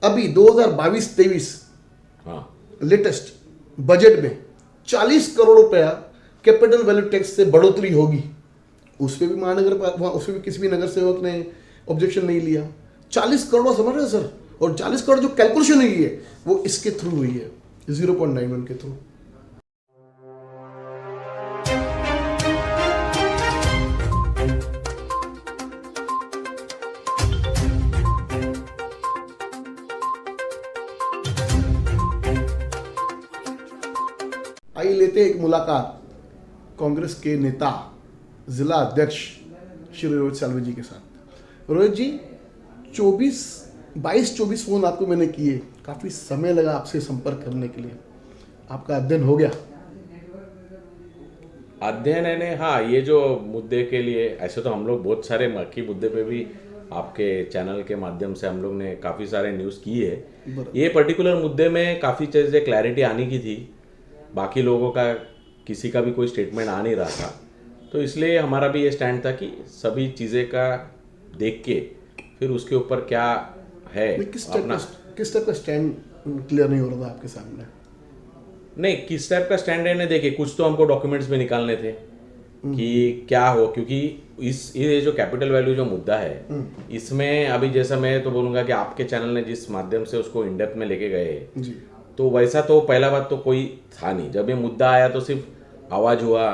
अभी 2022-23 हाँ latest budget में 40 करोड़ रुपया कैपिटल वैल्यू टैक्स से बढ़ोतरी होगी। उस पर भी उस पर भी किसी भी नगर सेवक ने ऑब्जेक्शन नहीं लिया। 40 करोड़ समझ रहे हो सर? और 40 करोड़ जो कैलकुलेशन हुई है वो इसके थ्रू हुई है, 0.91 के थ्रू। आइए लेते हैं एक मुलाकात कांग्रेस के नेता जिला अध्यक्ष श्री रोहित साल्वे जी के साथ। रोहित जी, 22-24 फोन आपको मैंने किए, काफी समय लगा आपसे संपर्क करने के लिए। आपका अध्ययन हो गया? अध्ययन है ने, हाँ, ये जो मुद्दे के लिए ऐसे तो हम लोग बहुत सारे मक्खी मुद्दे पे भी आपके चैनल के माध्यम से हम लोग ने काफ़ी सारे न्यूज़ की है। ये पर्टिकुलर मुद्दे में काफ़ी चीज़ें क्लैरिटी आने की थी, बाकी लोगों का किसी का भी कोई स्टेटमेंट आ नहीं रहा था, तो इसलिए हमारा भी ये स्टैंड था कि सभी चीज़ें का देख के फिर उसके ऊपर क्या है किस टाइप का स्टैंड क्लियर नहीं हो रहा था आपके सामने? नहीं, किस टाइप का स्टैंड है, देखिए कुछ तो हमको डॉक्यूमेंट्स में निकालने थे कि क्या हो, क्योंकि ये जो कैपिटल वैल्यू जो मुद्दा है इसमें अभी जैसा मैं तो बोलूँगा कि आपके चैनल ने जिस माध्यम से उसको इन डेप्थ में लेके गए जी, तो वैसा तो पहला बात तो कोई था नहीं। जब ये मुद्दा आया तो सिर्फ आवाज़ हुआ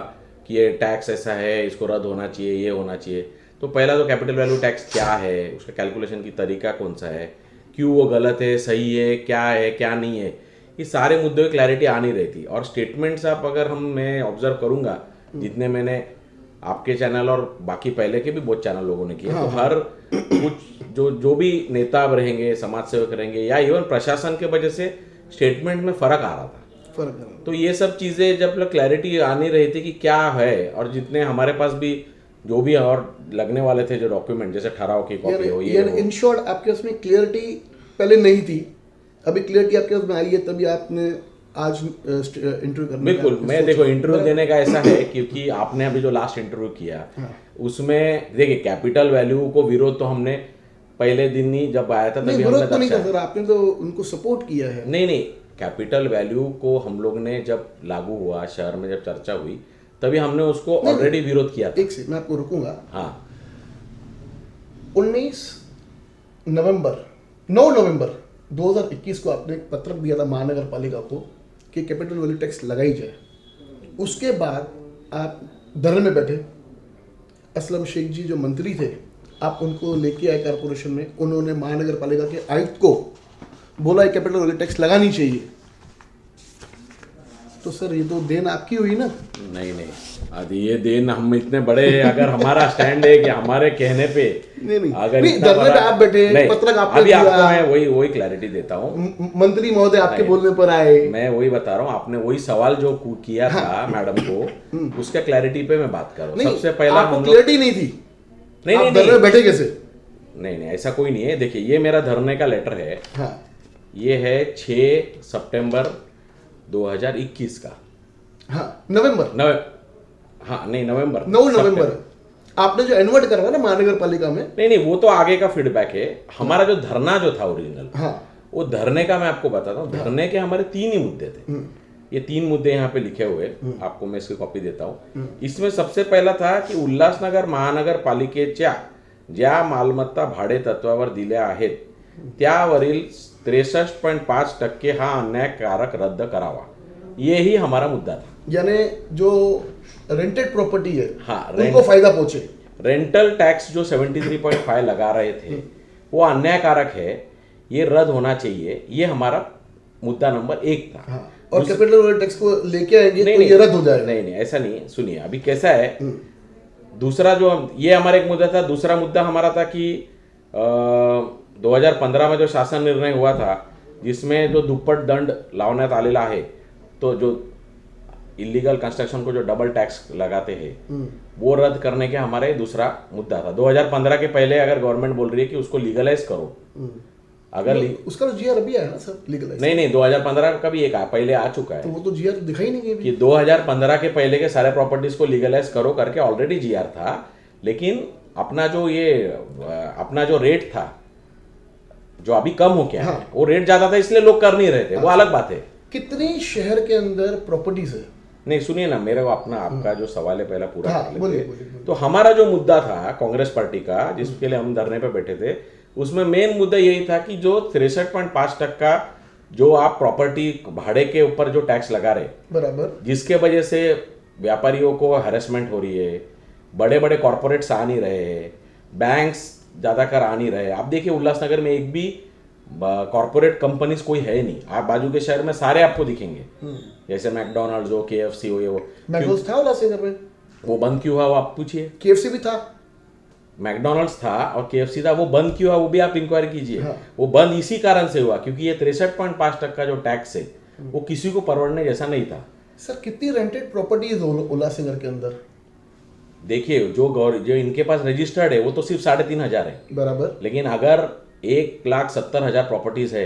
कि ये टैक्स ऐसा है, इसको रद्द होना चाहिए, ये होना चाहिए। तो पहला तो कैपिटल वैल्यू टैक्स क्या है, उसका कैलकुलेशन की तरीका कौन सा है, क्यों वो गलत है, सही है, क्या नहीं है, ये सारे मुद्दों की क्लैरिटी आ नहीं रही थी। और स्टेटमेंट्स आप अगर मैं ऑब्जर्व करूँगा, जितने मैंने आपके चैनल और बाकी पहले के भी बहुत चैनल लोगों ने किए, तो हर कुछ जो भी नेता अब रहेंगे, समाज सेवक रहेंगे या इवन प्रशासन के वजह से स्टेटमेंट में फ़र्क आ रहा था। तो ये सब चीज़ें जब क्लैरिटी आ नहीं रही थी कि क्या है, और जितने हमारे पास भी जो भी और लगने वाले थे जो डॉक्यूमेंट, जैसे ठहराव की कॉपी हो, ये इन शॉर्ट आपके उसमें क्लियरिटी पहले नहीं थी, अभी क्लियरिटी आपके उसमें आई है, तभी आपने आज इंटरव्यू करने बिल्कुल। मैं देखो इंटरव्यू देने का ऐसा है क्योंकि आपने अभी जो लास्ट इंटरव्यू किया उसमें देखिए कैपिटल वैल्यू को विरोध तो हमने पहले दिन ही जब आया था तभी विरोध तो नहीं था सर, आपने तो उनको सपोर्ट किया है। नहीं, कैपिटल वैल्यू को हम लोग ने जब लागू हुआ, शहर में जब चर्चा हुई, तभी हमने उसको ऑलरेडी विरोध किया था। एक से मैं आपको रुकूंगा। हाँ, 9 नवंबर 2021 को आपने एक पत्रक दिया था महानगर पालिका को कि कैपिटल वैल्यू टैक्स लगाई जाए। उसके बाद आप धरने में बैठे, असलम शेख जी जो मंत्री थे, आप उनको लेके आए कारपोरेशन में, उन्होंने महानगर पालिका के आयुक्त को बोला कैपिटल वैल्यू टैक्स लगानी चाहिए। तो सर ये तो देन आपकी हुई ना? नहीं, आदि ये देन हम इतने बड़े, अगर हमारा स्टैंड है कि हमारे कहने पे नहीं, अगर धरने पे आप बैठे, पत्रक आपने अभी आपको मैं वही क्लैरिटी देता हूँ। मंत्री महोदय आपके बोलने पर आए, मैं वही बता रहा हूँ, आपने वही सवाल जो किया था मैडम को, उसका क्लैरिटी पे मैं बात कर रहा हूँ। सबसे पहला आपको क्लैरिटी नहीं थी? नहीं, बैठे कैसे? नहीं, ऐसा कोई नहीं है। देखिए ये मेरा धरने का लेटर है। हाँ, ये है 6 सितंबर 2021 का। हाँ, नवंबर 9 नवंबर आपने जो एनवर्ट करवा ना महानगर पालिका में। नहीं, वो तो आगे का फीडबैक है। हमारा जो धरना जो था ओरिजिनल, हाँ, वो धरने का मैं आपको बताता हूँ। धरने के हमारे 3 ही मुद्दे थे। ये 3 मुद्दे यहाँ पे लिखे हुए, आपको मैं इसकी कॉपी देता हूँ। इसमें सबसे पहला था की उल्हासनगर महानगरपालिकेच्या ज्या मालमत्ता भाडे तत्वावर दिल्या आहेत त्यावरील 63.5% हा अन्यायकारक रद्द करावा, यही हमारा मुद्दा था। यानी जो रेंटेड प्रॉपर्टी है, हाँ, उनको फायदा पहुंचे। रेंटल टैक्स जो 73.5 लगा रहे थे वो अन्यायकारक है, ये रद्द होना चाहिए, ये हमारा मुद्दा नंबर 1 था। हाँ, और कैपिटल वैल्यू टैक्स को लेके आएंगे तो ये रद्द हो जाएगा। नहीं, ऐसा नहीं है। सुनिए, अभी कैसा है, दूसरा जो ये हमारा एक मुद्दा था। दूसरा मुद्दा हमारा था कि 2015 में जो शासन निर्णय हुआ था जिसमें जो दुप्पट दंड लावण्यात आलेला आहे, तो जो इलीगल कंस्ट्रक्शन को जो डबल टैक्स लगाते हैं वो रद्द करने के हमारे दूसरा मुद्दा था। 2015 के पहले अगर गवर्नमेंट बोल रही है कि उसको लीगलाइज करो, अगर उसका तो जीआर अभी आया ना सर, लीगलाइज? नहीं, 2015 का भी एक पहले आ चुका है। तो वो तो जीआर दिखाई नहीं कि 2015 के पहले के सारे प्रॉपर्टीज को लीगलाइज करो करके ऑलरेडी जीआर था, लेकिन अपना जो रेट था जो अभी कम हो गया हाँ। है, वो रेट ज्यादा था इसलिए लोग कर नहीं रहे थे, वो अलग बात है। कितनी शहर के अंदर प्रॉपर्टीज है? नहीं सुनिए ना, मेरे को अपना आपका जो सवाल है पहला पूरा हाँ, कर बोलिए, लेते। बोलिए, बोलिए। तो हमारा जो मुद्दा था कांग्रेस पार्टी का, जिसके लिए हम धरने पे बैठे थे, उसमें मेन मुद्दा यही था कि जो 63.5% जो आप प्रॉपर्टी भाड़े के ऊपर जो टैक्स लगा रहे, बराबर। जिसके वजह से व्यापारियों को हैरेसमेंट हो रही है, बड़े बड़े कॉरपोरेट्स आ नहीं रहे हैं, बैंक्स ज़्यादातर आ नहीं रहे। आप देखिए उल्लासनगर में एक भी कॉरपोरेट कंपनीज कोई है नहीं, आप बाजू के शहर में सारे आपको दिखेंगे, जैसे मैकडोनल्ड्स हो, KFC हो, ये वो मैकडोनल्ड्स था उल्लासनगर में? वो बंद क्यों हुआ वो आप पूछिए। KFC भी था। मैकडोनल्ड्स था और KFC था, वो बंद क्यों हुआ वो भी आप इंक्वायरी कीजिए। हाँ। वो बंद इसी कारण से हुआ क्योंकि ये 63.5% जो टैक्स है वो किसी को परवड़ने जैसा नहीं था। सर कितनी रेंटेड प्रॉपर्टीज उल्लासनगर के अंदर? देखिए जो इनके पास रजिस्टर्ड है वो तो सिर्फ 3,500 है, बराबर। लेकिन अगर 1,70,000 प्रॉपर्टीज है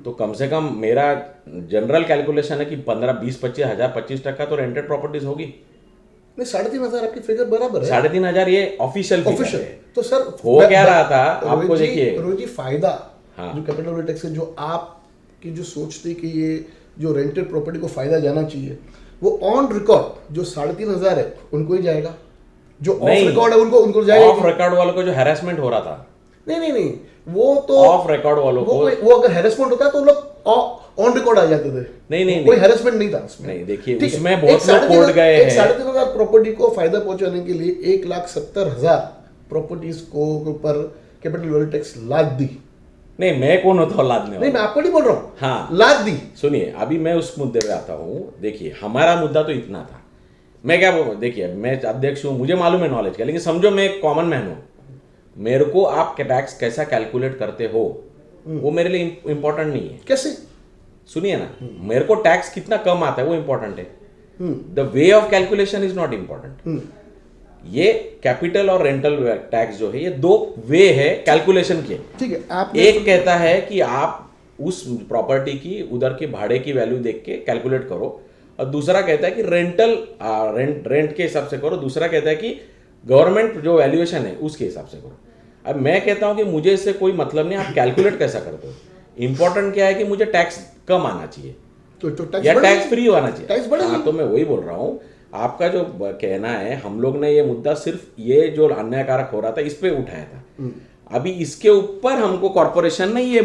तो कम से कम मेरा जनरल कैलकुलेशन है कि 15, 20, 25,000, 25% तो रेंटेड प्रॉपर्टीज होगी। नहीं, 3,500 आपकी फिगर बराबर है। 3,500 ये ऑफिशियल ऑफिशियल। तो सर हो क्या रहा था आपको देखिए। रोहित जी फायदा हाँ। जो कैपिटल वैल्यू टैक्स से जो आपकी जो सोच थी कि ये जो रेंटेड प्रॉपर्टी को फायदा जाना चाहिए, वो ऑन रिकॉर्ड जो 3,500 है उनको ही जाएगा, जो ऑफ नहीं, रिकॉर्ड है उनको जाएगा। ऑफ रिकॉर्ड वालों को जो हैरेसमेंट हो रहा था, नहीं, वो तो ऑफ रिकॉर्ड वालों को वो अगर हैरेसमेंट होता तो लोग ऑन रिकॉर्ड आ जाते थे। नहीं, कोई हैरेसमेंट नहीं था उसमें। नहीं, देखिए ठीक है, उसमें बहुत लोग कोर्ट गए हैं। 3,500 प्रॉपर्टी को फायदा पहुंचाने के लिए 1,70,000 प्रॉपर्टीज को ऊपर कैपिटल वैल्यू टैक्स लाद दी। नहीं, मैं कौन होता हूँ लादने नहीं, वाला? मैं आपको नहीं बोल रहा हूँ। हाँ, लाद दी। सुनिए अभी मैं उस मुद्दे पे आता हूँ। देखिए हमारा मुद्दा तो इतना था, मैं क्या बोल, देखिए मैं अध्यक्ष हूँ, मुझे मालूम है नॉलेज का, लेकिन समझो मैं एक कॉमन मैन हूँ, मेरे को आप टैक्स कैसा कैलकुलेट करते हो वो मेरे लिए इंपॉर्टेंट नहीं है। कैसे? सुनिए ना, मेरे को टैक्स कितना कम आता है वो इंपॉर्टेंट है, the way of calculation is not important. ये कैपिटल और रेंटल टैक्स जो है ये दो वे है कैलकुलेशन के। ठीक है, आप एक कहता है कि आप उस प्रॉपर्टी की उधर के भाड़े की वैल्यू देख के कैलकुलेट करो, और दूसरा कहता है कि रेंट के हिसाब से करो, दूसरा कहता है कि गवर्नमेंट जो वैल्यूएशन है उसके हिसाब से करो। अब मैं कहता हूं कि मुझे इससे कोई मतलब नहीं, आप कैलकुलेट कैसा करते हो, इंपॉर्टेंट क्या है कि मुझे टैक्स कम आना चाहिए तो या टैक्स फ्री होना चाहिए। टैक्स बढ़ेगा। हाँ, तो मैं वही बोल रहा हूँ, आपका जो कहना है, हम लोग ने ये मुद्दा सिर्फ ये जो अन्यायकारक हो रहा था इस पे उठाया था। अभी इसके ऊपर हमको कॉर्पोरेशन ने ये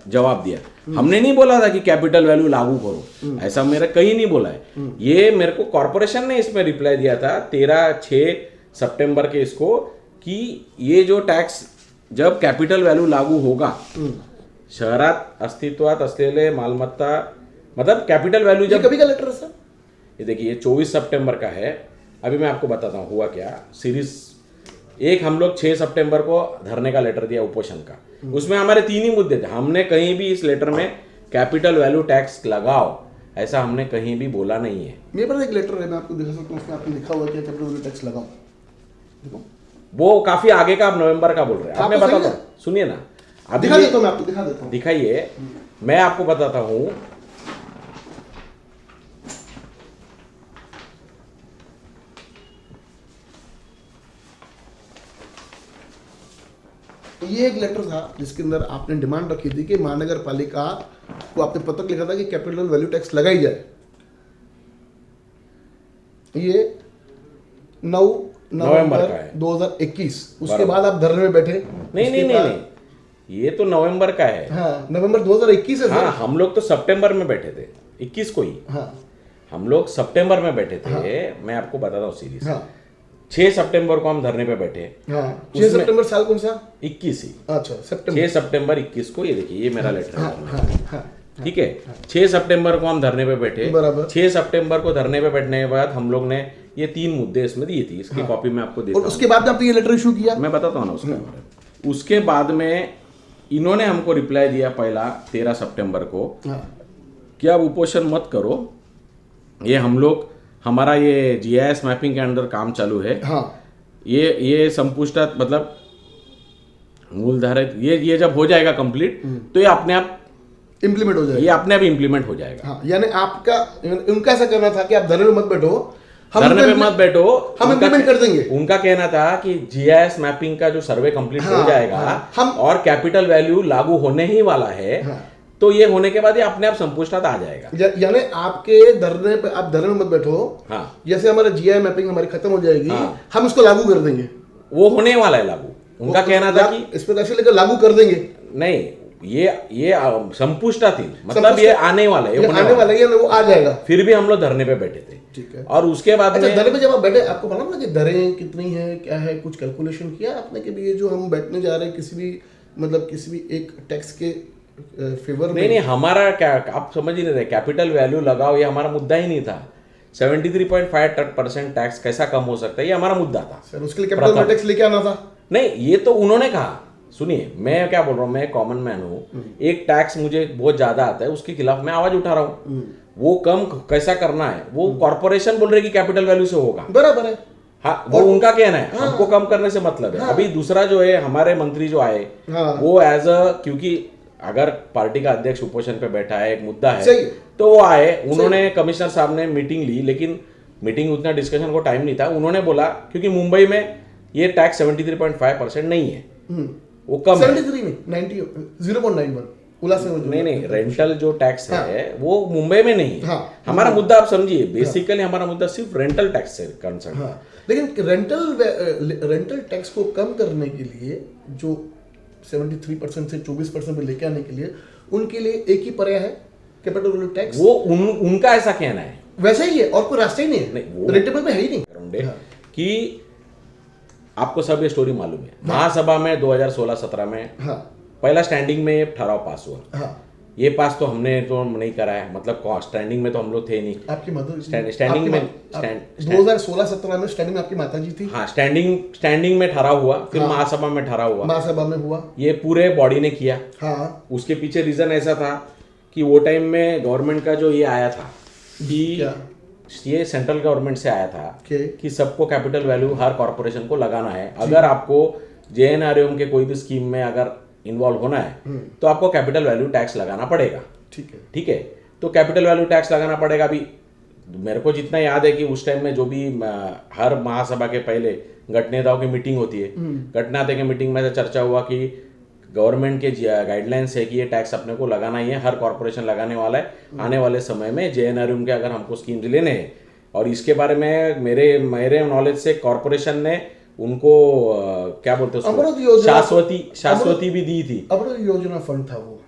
जवाब दिया, हमने नहीं बोला था कि कैपिटल वैल्यू लागू करो, ऐसा मेरा कहीं नहीं बोला है। ये मेरे को कॉर्पोरेशन ने इसमें रिप्लाई दिया था 13-6 सितंबर के इसको, कि ये जो टॅक्स जब कॅपिटल व्हॅल्यू लागू होगा शहरात अस्तित्वात असलेले मालमत्ता, मतलब कैपिटल वैल्यू जब कभी का लेटर है सर? ये देखिए 24 सितंबर का है। अभी मैं आपको बताता हूँ हुआ क्या। सीरीज एक हम लोग 6 सितंबर को धरने का लेटर दिया उपोषण का, उसमें हमारे 3 ही मुद्दे थे। हमने कहीं भी इस लेटर में कैपिटल वैल्यू टैक्स लगाओ ऐसा हमने कहीं भी बोला नहीं है। मेरे पास एक लेटर है, मैं आपको दिखा सकता हूँ, उसमें आपने लिखा हुआ है कि कैपिटल वैल्यू टैक्स लगाओ। देखो वो काफी आगे का, आप नवंबर का बोल रहे हैं। आप मैं बताता हूँ, सुनिए ना, अभी दिखा देता हूँ, मैं आपको दिखा देता हूँ। दिखाइए, मैं आपको बताता हूँ। ये एक लेटर था जिसके अंदर आपने डिमांड रखी थी कि महानगर पालिका को आपने पत्र लिखा था कि कैपिटल वैल्यू टैक्स लगाई जाए। ये 9 नवंबर 2021। उसके बाद आप धरने में बैठे। नहीं, ये तो नवंबर का है। हाँ, नवंबर 2021 है सर। हाँ, हम लोग तो सितंबर में बैठे थे 21 को ही। हाँ, हम लोग सितंबर में बैठे थे। हाँ, मैं आपको बताता हूँ सीरीज। हाँ, 6 सितंबर को हम धरने पे बैठे। हाँ, 6 सितंबर साल कौन सा? 21 ही। अच्छा, सितंबर 6 सितंबर 21 को, ये देखिए ये मेरा लेटर हाँ, है। हाँ, हाँ, ठीक है, 6 सितंबर को हम धरने पे बैठे। बराबर। 6 सितंबर को धरने पे बैठने के बाद हम लोग ने ये 3 मुद्दे इसमें दिए थी। इसकी कॉपी मैं आपको देता और हूँ। उसके बाद आपने ये लेटर इशू किया? मैं बताता हूँ ना उसके बारे में। उसके बाद में इन्होंने हमको रिप्लाई दिया पहला 13 सितंबर को कि आप उपोषण मत करो, ये हम लोग, हमारा ये जीआईएस मैपिंग के अंदर काम चालू है। हाँ, ये संपुष्टात, मतलब मूलधारित, ये जब हो जाएगा कंप्लीट तो ये अपने आप इम्प्लीमेंट हो जाएगा। ये अपने आप इम्प्लीमेंट हो जाएगा। हाँ, यानी आपका, उनका ऐसा करना था कि आप धरने में मत बैठो, हम धरने पे implement- मत बैठो, हम उनका implement कर देंगे। उनका कहना था कि जीआईएस मैपिंग का जो सर्वे कंप्लीट हो हाँ, जाएगा हाँ, हम- और कैपिटल वैल्यू लागू होने ही वाला है, हाँ। तो ये होने के बाद ये अपने आप संपुष्टता आ जाएगा। यानी आपके धरने पे, आप धरने में मत बैठो। हाँ। जैसे हमारा जीआई मैपिंग हमारी खत्म हो जाएगी, हाँ। हम उसको लागू कर देंगे। वो होने वाला है लागू। उनका कहना था कि इस पर ऐसे लेकर लागू कर देंगे। नहीं, ये संपुष्टता थी, मतलब ये आने वाला है, ये आने वाला है, वो आ जाएगा। फिर भी हम लोग धरने पे बैठे थे। ठीक है। और उसके बाद अच्छा, में धरने पे जब आप बैठे, आपको मालूम ना कि दरें कितनी है, क्या है, कुछ कैलकुलेशन किया आपने कि भी ये जो हम बैठने जा रहे हैं किसी भी, मतलब किसी भी एक टैक्स के फेवर में? नहीं, हमारा क्या, आप समझ ही नहीं रहे, कैपिटल वैल्यू लगाओ ये हमारा मुद्दा ही नहीं था। 73.5% टैक्स कैसा कम हो सकता है, ये हमारा मुद्दा था। सर उसके लिए कैपिटल टैक्स लेके आना था। नहीं, ये तो उन्होंने कहा। सुनिए, मैं क्या बोल रहा हूँ, मैं कॉमन मैन हूँ, एक टैक्स मुझे बहुत ज्यादा आता है, उसके खिलाफ मैं आवाज उठा रहा हूँ। वो कम कैसा करना है, वो कॉर्पोरेशन बोल रहे कि कैपिटल वैल्यू से होगा। बराबर है। हाँ, वो उनका कहना है, हमको कम करने से मतलब है। अभी दूसरा जो है, हमारे मंत्री जो आए, वो एज अ, क्योंकि अगर पार्टी का अध्यक्ष उपोषण पे बैठा है, एक मुद्दा है, तो वो आए, उन्होंने कमिश्नर साहब ने मीटिंग ली, लेकिन मीटिंग उतना डिस्कशन को टाइम नहीं था। उन्होंने बोला क्योंकि मुंबई में ये टैक्स 73.5% नहीं है, वो कम है। 73 नहीं, 90, 0.91 उल्लासनगर। नहीं, रेंटल जो टैक्स है वो मुंबई में नहीं है। हाँ, हमारा मुद्दा आप समझिए, बेसिकली हमारा मुद्दा सिर्फ रेंटल टैक्स से कंसर्न। हाँ, लेकिन रेंटल टैक्स को कम करने के लिए, जो 73% से 24% पे लेके आने के लिए, उनके लिए एक ही पर्याय है, कैपिटल वैल्यू टैक्स। वो उनका ऐसा कहना है, वैसा ही है और कोई रास्ता ही नहीं है, नहीं, रेटेबल में है ही नहीं। कि आपको सब ये स्टोरी मालूम है। महासभा में 2016-17 में पहला स्टैंडिंग में ये ठहराव पास हुआ। ये पास तो हमने तो नहीं करा है, मतलब स्टैंडिंग में तो हम लोग थे नहीं। आपकी मदद स्टैंडिंग में 2016-17 में स्टैंडिंग आपकी माता जी थी। हाँ, स्टैंडिंग में ठहराव हुआ, फिर महासभा में ठहराव हुआ, महासभा में हुआ, ये पूरे बॉडी ने किया। हाँ। उसके पीछे रीजन ऐसा था कि वो टाइम में गवर्नमेंट का जो ये आया था कि ये सेंट्रल गवर्नमेंट से आया था कि सबको कैपिटल वैल्यू हर कॉर्पोरेशन को लगाना है। अगर आपको जेएनआरएम के कोई भी स्कीम में अगर इन्वॉल्व होना है तो आपको कैपिटल वैल्यू टैक्स लगाना पड़ेगा। ठीक है, तो कैपिटल वैल्यू टैक्स लगाना पड़ेगा। अभी मेरे को जितना याद है कि उस टाइम में जो भी हर महासभा के पहले गठनेताओं की मीटिंग होती है, गठनेता की मीटिंग में चर्चा हुआ कि गवर्नमेंट के गाइडलाइंस है कि ये टैक्स अपने को लगाना ही है, हर कॉर्पोरेशन लगाने वाला है। आने वाले समय में जेएनआरएम के अगर हमको स्कीम्स लेने हैं, और इसके बारे में मेरे नॉलेज से कॉर्पोरेशन ने उनको क्या बोलते हैं, शाश्वती भी दी थी। अमृत योजना फंड था वो।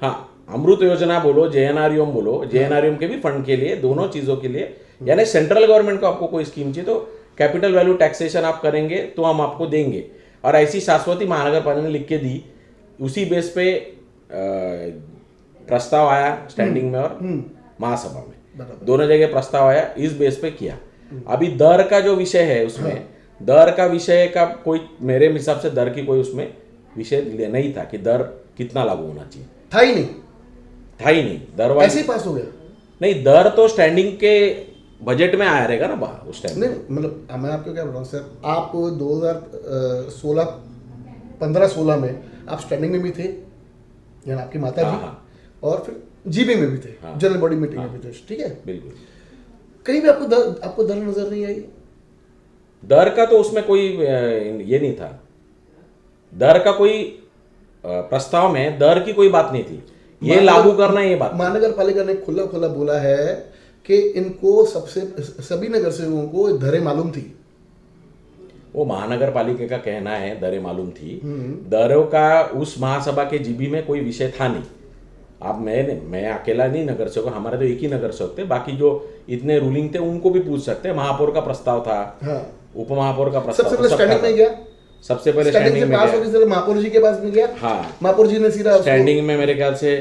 हाँ, अमृत योजना बोलो, जेएनआरएम बोलो, जेएनआरएम के भी फंड के लिए, दोनों चीजों के लिए, यानी सेंट्रल गवर्नमेंट को आपको कोई स्कीम चाहिए तो कैपिटल वैल्यू टैक्सेशन आप करेंगे तो हम आपको देंगे। और ऐसी शाश्वती महानगर पालिका ने लिख के दी। उसी बेस पे प्रस्ताव आया स्टैंडिंग में और महासभा में, दोनों जगह प्रस्ताव आया, इस बेस पे किया। अभी दर का जो विषय है उसमें, दर का विषय का कोई, मेरे हिसाब से दर की कोई उसमें विषय नहीं था कि दर कितना लागू होना चाहिए। था ही नहीं, दर ऐसे ही पास हो गया। नहीं, दर तो स्टैंडिंग के बजट में आया रहेगा ना उस टाइम। नहीं, मतलब मैं आपको क्या बोल रहा हूँ सर, आप 2016 15-16 में आप स्टैंडिंग में भी थे, यानी आपकी माता जी, और फिर जीबी में भी थे, जनरल बॉडी मीटिंग में भी थे। ठीक है, बिल्कुल। कहीं भी आपको दर नजर नहीं आई? दर का तो उसमें कोई ये नहीं था, दर का कोई प्रस्ताव में दर की कोई बात नहीं थी, ये लागू करना ये बात। महानगर पालिका ने खुला बोला है कि इनको सभी नगर सेवकों को दरें मालूम थी। वो महानगर पालिका का कहना है दरें मालूम थी। दरों का उस महासभा के जीबी में कोई विषय था नहीं। अब मैं अकेला नहीं नगर सेवक, हमारे तो एक ही नगर सेवक थे, बाकी जो इतने रूलिंग थे उनको भी पूछ सकते हैं। महापौर का प्रस्ताव था, उप महापौर का प्रस्ताव, सबसे पहले स्टैंडिंग में गया, सबसे पहले स्टैंडिंग में पास होगी, महापौर जी के पास में गया। हाँ, महापौर जी ने सीधा स्टैंडिंग में मेरे ख्याल से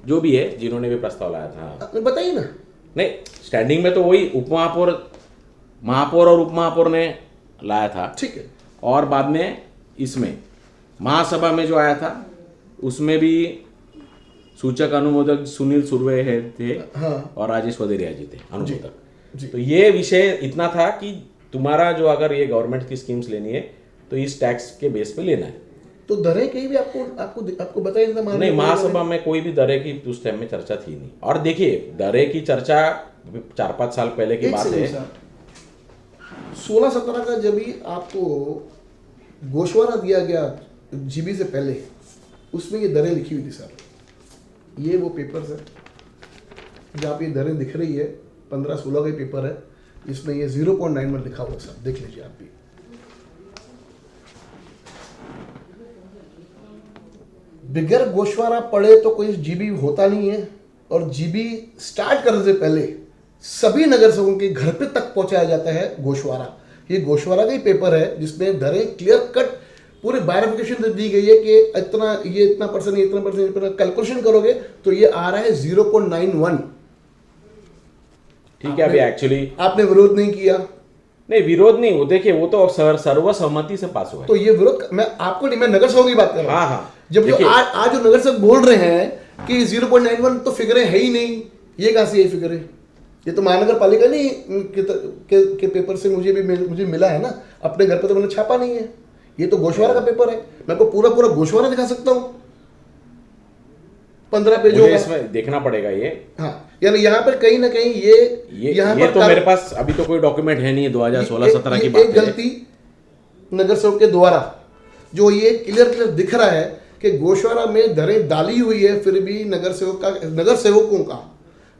जो भी है जिन्होंने भी प्रस्ताव लाया था, बताइए ना। नहीं, स्टैंडिंग में तो वही उप महापौर, महापौर और उप महापौर ने लाया था। ठीक है, और बाद में इसमें महासभा में जो आया था उसमें भी सूचक अनुमोदक सुनील सुरवे थे, और राजेश वदेरिया जी थे अनुमोदक। तो ये विषय इतना था कि तुम्हारा जो अगर ये गवर्नमेंट की स्कीम्स लेनी है तो इस टैक्स के बेस पे लेना है। तो दरें कहीं भी आपको बताइए नहीं, महासभा में कोई भी दरें की उस टाइम में चर्चा थी नहीं। और देखिए, दरें की चर्चा 4-5 साल पहले की बात है, 16-17 का जब भी आपको गोशवारा दिया गया जीबी से पहले, उसमें ये दरें लिखी हुई थी सर। ये वो पेपर्स है जहाँ पे ये दरें दिख रही है, 15-16 का पेपर है, इसमें ये 0.91 लिखा हुआ है सर, देख लीजिए आप भी। बिगर गोशवारा पढ़े तो कोई जीबी होता नहीं है, और जीबी स्टार्ट करने से पहले सभी नगर सेवकों के घर पे तक पहुंचाया जाता है गोशवारा। ये गोशवारा का ही पेपर है जिसमें दरें क्लियर कट पूरे बायफिकेशन दी गई है कि इतना, ये इतना परसेंट, ये इतना परसेंट, इतना कैलकुलेशन करोगे तो ये आ रहा है 0.91। ठीक है, अभी एक्चुअली आपने विरोध नहीं किया। नहीं, विरोध नहीं, वो देखिए वो तो सर्वसम्मति से पास हुआ है। तो ये विरोध मैं आपको नहीं, मैं नगर सेवक की बात कर रहा हूँ। हाँ हाँ, जब जो आज जो नगर सेवक बोल रहे हैं कि 0.91 तो फिगरें है ही नहीं, ये कहां से ये फिगर है? ये तो महानगर पालिका नहीं के पेपर से मुझे मिला है ना, अपने घर पे तो मैंने छापा नहीं है। ये तो गोशवारा का पेपर है, मैं को पूरा गोशवारा दिखा सकता हूँ, 15 पेजों का। इसमें देखना पड़ेगा ये। हाँ, यानी यहाँ पर कहीं ना कहीं ये तो मेरे पास अभी तो कोई डॉक्यूमेंट है नहीं, 2016-17 की बात है। एक गलती नगर सेवक के द्वारा जो ये क्लियर दिख रहा है कि गोशवारा में दरें डाली हुई है, फिर भी नगर सेवकों का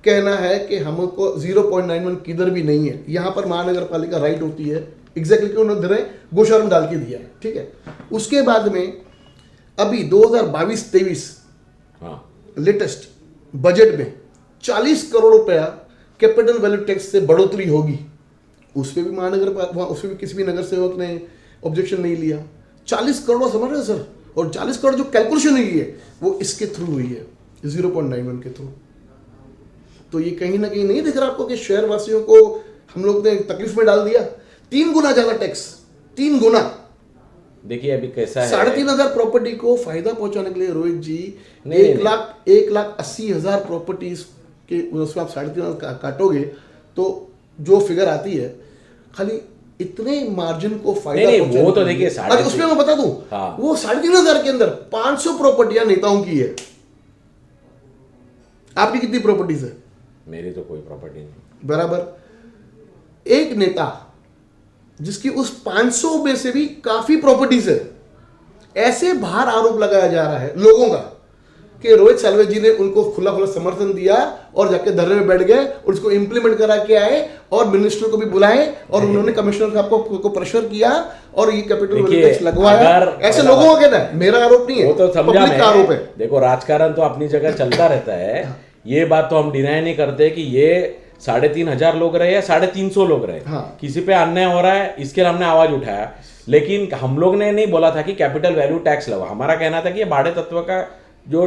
कहना है कि हमको 0.91 किधर भी नहीं है। यहाँ पर महानगर पालिका राइट होती है एग्जैक्टली क्यों उन्होंने दरें गोशवारा में डाल के दिया है, ठीक है। उसके बाद में अभी 2022-23 लेटेस्ट बजट में 40 करोड़ रुपया कैपिटल वैल्यू टैक्स से बढ़ोतरी होगी। उस पर भी उस पर भी किसी भी नगर सेवक ने ऑब्जेक्शन नहीं लिया। 40 करोड़ समझ रहे हैं सर, और 40 करोड़ जो कैलकुलेशन हुई है वो इसके थ्रू हुई है, 0.91 के थ्रू। तो ये कहीं ना कहीं नहीं दिख रहा आपको कि शहर वासियों को हम लोग ने तकलीफ में डाल दिया। 3 गुना ज्यादा टैक्स, 3 गुना। देखिए अभी कैसा है, 3,500 प्रॉपर्टी को फायदा पहुंचाने के लिए रोहित जी 1,80,000 प्रॉपर्टीज के उसमें आप 3,500 काटोगे तो जो फिगर आती है खाली इतने मार्जिन को फायदा नहीं, वो तो देखिए उसमें मैं बता दूं, हाँ। वो 3,500 के अंदर 500 प्रॉपर्टियां नेताओं की है। आपकी कितनी प्रॉपर्टीज है? मेरी तो कोई प्रॉपर्टी नहीं। बराबर। एक नेता जिसकी उस 500 में से भी काफी प्रॉपर्टीज है, ऐसे बाहर आरोप लगाया जा रहा है लोगों का कि रोहित साल्वे जी ने उनको खुला समर्थन दिया और जाके धरने में बैठ गए और उसको इंप्लीमेंट करा के आए और मिनिस्टर को भी बुलाए और उन्होंने कमिश्नर साहब को प्रेशर किया और ये कैपिटल वैल्यू टैक्स लगवाया। ऐसे लोगों का कहना है, मेरा आरोप नहीं है, वो तो समझा पब्लिक का आरोप है। देखो राजकारण तो अपनी जगह चलता रहता है, ये बात तो हम डिनाई नहीं करते कि ये 3,500 लोग रहे या 350 लोग रहे, किसी पे अन्याय हो रहा है, इसके लिए हमने आवाज उठाया। लेकिन हम लोग ने नहीं बोला था कि कैपिटल वैल्यू टैक्स लगा। हमारा कहना था कि ये भाड़े तत्व का जो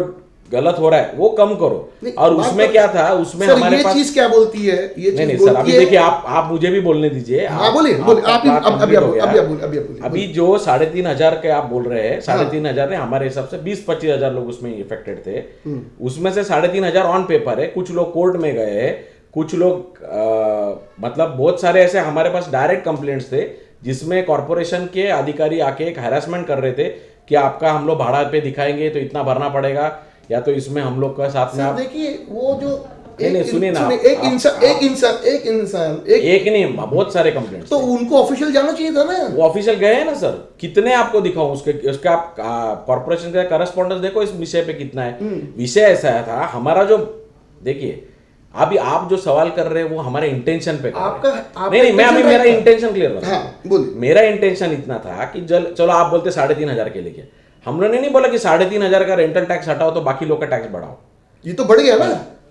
गलत हो रहा है वो कम करो। और उसमें क्या था, उसमें हमारे पास चीज क्या बोलती है, ये नहीं सर, अभी देखिए आप मुझे भी बोलने दीजिए। अभी जो 3,500 के आप बोल रहे हैं, 3,500 ने हमारे हिसाब से 20-25 हजार लोग उसमें इफेक्टेड थे। उसमें से 3,500 ऑन पेपर है, कुछ लोग कोर्ट में गए, कुछ लोग मतलब बहुत सारे ऐसे हमारे पास डायरेक्ट कंप्लेंट्स थे जिसमें कॉर्पोरेशन के अधिकारी आके एक हैरेसमेंट कर रहे थे कि आपका हम लोग भाड़ा पे दिखाएंगे तो इतना भरना पड़ेगा, या तो इसमें हम लोग का साथ में आप देखिए वो जो सुनिए ना, एक इंसान एक नहीं बहुत सारे कंप्लेंट्स तो उनको ऑफिशियल जाना चाहिए था ना। वो ऑफिशियल गए हैं ना सर, कितने आपको दिखाऊं उसके आप कॉर्पोरेशन का करस्पॉन्डेंस देखो इस विषय पे कितना है। विषय ऐसा था हमारा जो, देखिए अभी आप जो सवाल कर रहे हैं वो हमारे इंटेंशन पे नहीं, मैं अभी मेरा इंटेंशन क्लियर रहा। मेरा इंटेंशन इतना था कि चलो आप बोलते 3,500 के लिए, हम लोगों ने नहीं बोला कि 3,500 का रेंटल टैक्स हटाओ तो बाकी लोग का टैक्स बढ़ाओ। ये तो बढ़ गया ना,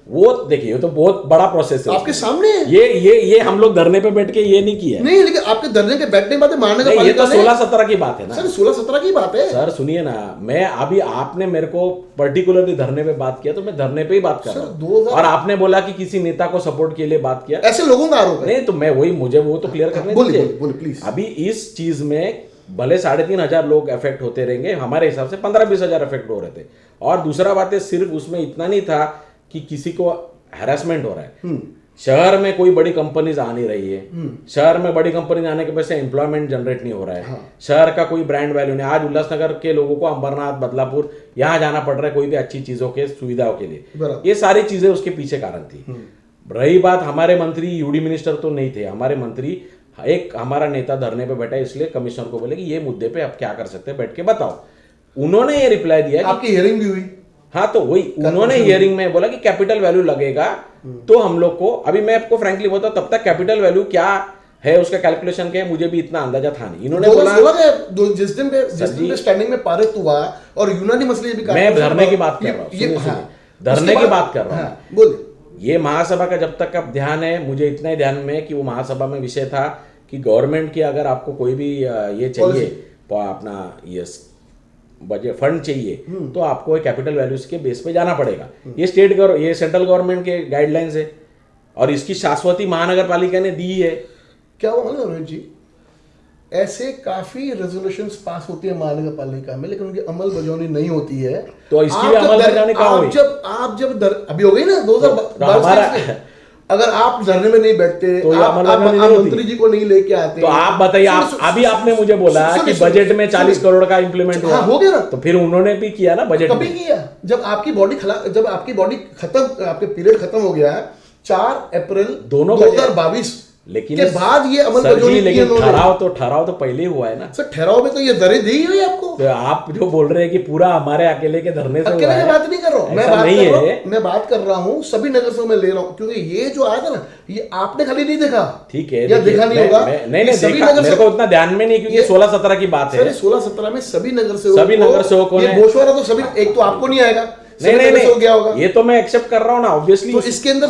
वो देखिए तो बहुत बड़ा प्रोसेस है आपके सामने। ये हम लोग धरने पे बैठ के ये नहीं किया नहीं, लेकिन आपके धरने के बैठने के बाद महानगर पालिका, ये तो 16-17 की बात है ना सर, 16-17 की बात है सर। सुनिए ना, मैं अभी आपने मेरे को पर्टिकुलरली धरने पे बात किया तो मैं धरने पे ही बात कर रहा हूँ, और आपने बोला कि किसी नेता को सपोर्ट के लिए बात किया, ऐसे लोगों का आरोप है। नहीं तो मैं वही, मुझे वो तो क्लियर करने दीजिए प्लीज। अभी इस चीज में भले 3,500 लोग अफेक्ट होते रहेंगे, हमारे हिसाब से 15-20 हजार अफेक्ट हो रहे थे। और दूसरा बात है, सिर्फ उसमें इतना नहीं था कि किसी को हैरेसमेंट हो रहा है, शहर में कोई बड़ी कंपनीज आ नहीं रही है, शहर में बड़ी कंपनी आने के वजह से एम्प्लॉयमेंट जनरेट नहीं हो रहा है, शहर का कोई ब्रांड वैल्यू नहीं। आज उल्लासनगर के लोगों को अंबरनाथ, बदलापुर यहाँ जाना पड़ रहा है कोई भी अच्छी चीजों के सुविधाओं के लिए। ये सारी चीजें उसके पीछे कारण थी। रही बात, हमारे मंत्री यूडी मिनिस्टर तो नहीं थे, हमारे मंत्री एक हमारा नेता धरने पे बैठा है, इसलिए कमिश्नर को बोले कि ये मुद्दे पे आप क्या कर सकते हैं, बैठ के बताओ। उन्होंने ये रिप्लाई दिया कि आपकी हियरिंग भी हुई? हाँ, तो वही उन्होंने हियरिंग में बोला कि कैपिटल वैल्यू लगेगा, तो हम लोग को, अभी मैं आपको फ्रैंकली बताऊं, तब तक कैपिटल वैल्यू क्या है उसका कैलकुलेशन क्या है मुझे भी इतना अंदाजा था नहीं। इन्होंने बोला जिस दिन पे स्टैंडिंग में पारित हुआ और यूनानी मसले भी, मैं धरने की बात कर रहा हूँ, धरने की बात कर रहा हूँ। बोलिए। ये महासभा का जब तक का ध्यान है, मुझे इतना ही ध्यान में कि वो महासभा में विषय था कि गवर्नमेंट की अगर आपको कोई भी ये चाहिए, अपना ये बजट फंड चाहिए, तो आपको कैपिटल वैल्यूज के बेस पे जाना पड़ेगा। ये ये सेंट्रल गवर्नमेंट के गाइडलाइंस है और इसकी शाश्वती महानगर पालिका ने दी है। क्या हुआ ना रोहित जी, ऐसे काफी रेजोल्यूशंस पास होती है महानगर पालिका में, लेकिन उनकी अमल बजावनी नहीं होती है। तो इसकी भी अमल बजावनी कहाँ हुई? आप जब अभी हो गई ना 2022, अगर आप धरने में नहीं बैठते, तो आप मंत्री जी को नहीं लेके आते, तो आप बताइए, अभी आपने मुझे बोला कि बजट में 40 करोड़ का इंप्लीमेंट हुआ, हो गया ना, तो फिर उन्होंने भी किया ना बजट कभी किया जब आपकी बॉडी खत्म, आपके पीरियड खत्म हो गया 4 अप्रैल 2022 लेकिन के बाद ये अमल लेकिन ठहराव तो पहले ही हुआ है ना सर। ठहराव में तो ये दरें दी हुई आपको। तो आप जो बोल रहे हैं कि पूरा हमारे अकेले के धरने से अकेले की बात नहीं कर रहा हूँ, मैं बात कर रहा हूँ सभी नगर से मैं ले रहा हूँ, क्योंकि ये जो आया था ना, ये आपने खाली नहीं देखा, ठीक है, या देखा नहीं होगा। नहीं देखा, मेरे को उतना ध्यान में नहीं, क्योंकि 16-17 की बात है। 16-17 में सभी नगर सेवकों ने गोशवारा तो सभी, एक तो आपको नहीं आएगा, नहीं गया होगा, ये तो मैं एक्सेप्ट कर रहा हूँ ना ऑब्वियसली। इसके अंदर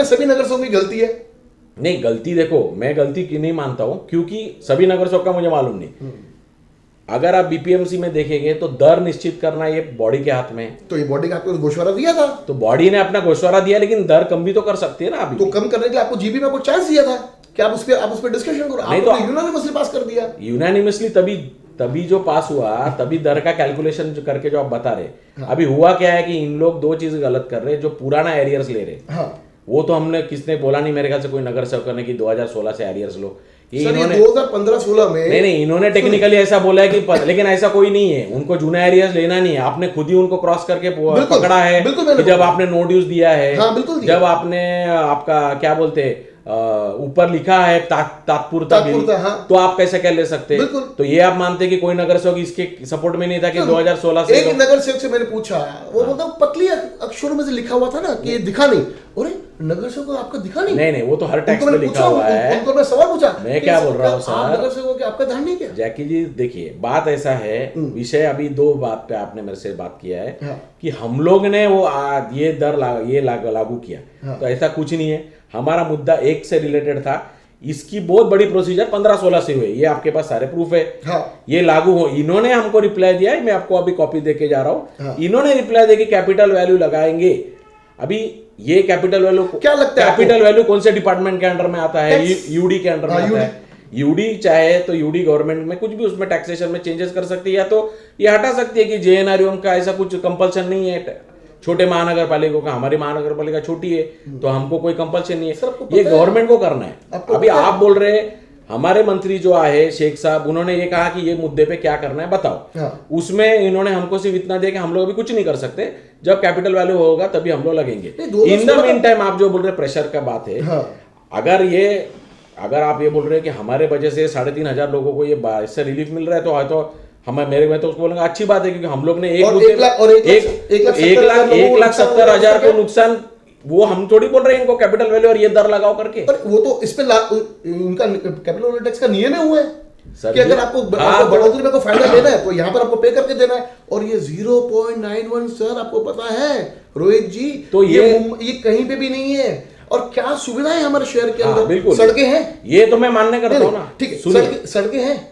सभी नगर सेवकों की गलती है। नहीं, गलती देखो, मैं गलती की नहीं मानता हूं, क्योंकि सभी नगर सेवक का मुझे मालूम नहीं। अगर आप बीपीएमसी में देखेंगे तो दर निश्चित करना ये बॉडी के हाथ में, तो ये बॉडी का आपको गोशवारा दिया था, तो बॉडी ने अपना गोशवारा दिया, लेकिन दर कम भी तो कर सकती है ना। अभी तो कम करने के लिए आपको जीबी में आपको चांस दिया था कि आप उस पर डिस्कशन करो, नहीं तो यूनानिमसली पास कर दिया। यूनानिमसली तभी जो पास हुआ, तभी दर का कैलकुलेशन करके जो आप बता रहे। अभी हुआ क्या है कि इन लोग 2 चीज गलत कर रहे हैं, जो पुराना एरियर्स ले रहे, वो तो हमने किसने बोला नहीं, मेरे ख्याल से कोई नगर सेवक ने कि 2016 से एरियर्स लो। इन्होंने 2015-16 में नहीं, इन्होंने टेक्निकली ऐसा बोला है कि लेकिन ऐसा कोई नहीं है, उनको जूना एरियर्स लेना नहीं है। आपने खुद ही उनको क्रॉस करके पकड़ा है कि जब आपने नो ड्यूज दिया है, जब आपने आपका क्या बोलते ऊपर लिखा है तात्पुरता बिल, तो आप कैसे क्या ले सकते हैं? तो ये आप मानते कि कोई नगर सेवक इसके सपोर्ट में नहीं था कि 2016 से? एक नगर सेवक से मैंने पूछा, वो बोलता पतली अक्षरों में से लिखा हुआ था ना कि दिखा नहीं। अरे नगर सेवक आपका दिखा नहीं, वो तो हर टैक्स में लिखा हुआ है। उनको मैं सवाल पूछा, मैं क्या बोल रहा हूँ सर, नगर सेवक आपका ध्यान नहीं क्या? जैकी जी देखिए, बात ऐसा है, विषय अभी 2 बात पे आपने मेरे से बात किया है कि हम लोग ने वो ये दर लागू किया, तो ऐसा कुछ नहीं है। हमारा मुद्दा एक से रिलेटेड था, इसकी बहुत बड़ी प्रोसीजर 15-16 से हुई, ये आपके पास सारे प्रूफ है। ये लागू हो, इन्होंने हमको रिप्लाई दिया है, मैं आपको अभी कॉपी देके जा रहा हूँ। इन्होंने रिप्लाई दे कि कैपिटल वैल्यू लगाएंगे। अभी ये कैपिटल वैल्यू क्या लगता है? कैपिटल वैल्यू कौन से डिपार्टमेंट के अंडर में आता है? यूडी के अंडर में आता है। यूडी चाहे तो यूडी गवर्नमेंट में कुछ भी उसमें टैक्सेशन में चेंजेस कर सकती है, या तो ये हटा सकती है कि जेएनआरयूएम का ऐसा कुछ कंपल्सन नहीं है छोटे महानगर पालिका का। हमारी महानगर पालिका छोटी है, तो हमको कोई कंपल्सन नहीं है, ये गवर्नमेंट को करना है। अभी आप बोल रहे हैं, हमारे मंत्री जो आए शेख साहब, उन्होंने ये कहा कि ये मुद्दे पे क्या करना है बताओ। उसमें इन्होंने हमको सिर्फ इतना दिया कि हम लोग अभी कुछ नहीं कर सकते, जब कैपिटल वैल्यू होगा तभी हम लोग लगेंगे। इन द मीन टाइम आप जो बोल रहे प्रेशर का बात है, अगर आप ये बोल रहे हैं कि हमारे वजह से 3,500 लोगों को ये इससे रिलीफ मिल रहा है, तो हमें मैं तो उसको बोलूंगा अच्छी बात है, क्योंकि हम लोग ने 1,70,000 को नुकसान, वो हम थोड़ी बोल रहे हैं इनको कैपिटल वैल्यू और ये दर लगाओ करके। वो तो इस पे इनका कैपिटल वैल्यू टैक्स का नियम हुआ है कि अगर आपको बढ़ोतरी में फायदा लेना है तो यहाँ पर आपको पे करके देना है। और ये 0.91 सर, आपको पता है रोहित जी, तो ये कहीं पे भी नहीं है। और क्या सुविधा है हमारे शहर के अंदर? बिल्कुल सड़कें हैं, ये तो मैं मानने करता हूँ ना। ठीक है, सड़कें हैं,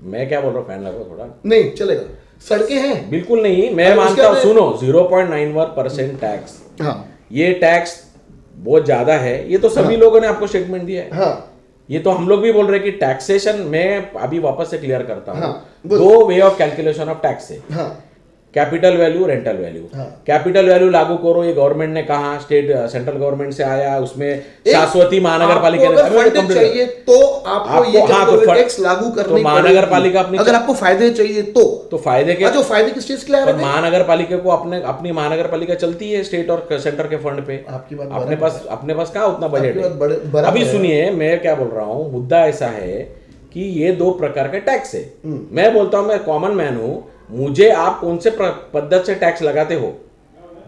मैं क्या बोल रहा हूँ, फैन लगाओ थोड़ा, नहीं चलेगा। सड़कें हैं, बिल्कुल नहीं, मैं मानता हूँ, सुनो 0.91% टैक्स, ये टैक्स बहुत ज्यादा है, ये तो सभी लोगों ने आपको स्टेटमेंट दिया है। ये तो हम लोग भी बोल रहे हैं कि टैक्सेशन में, अभी वापस से क्लियर करता हूँ, 2 way of calculation of tax है। Capital value, rental value. हाँ। कैपिटल वैल्यू लागू करो, ये गवर्नमेंट ने कहा, स्टेट सेंट्रल गवर्नमेंट से आया, उसमें शाश्वती महानगर पालिका ने फंड चाहिए तो आपको ये कैपिटल टैक्स लागू करनी तो महानगर पालिका अपनी, अगर आपको फायदे चाहिए तो फायदे के, जो फायदे किस चीज के लिए आ रहे थे? महानगर पालिका को अपनी महानगर पालिका चलती है स्टेट और सेंटर के फंड पे। आपकी बात अपने पास कहाँ उतना बजट है? है। अभी सुनिए, मैं क्या बोल रहा हूँ, मुद्दा ऐसा है कि ये दो प्रकार के टैक्स है। मैं बोलता हूँ, मैं कॉमन मैन हूँ, मुझे आप कौन से पद्धति से टैक्स लगाते हो,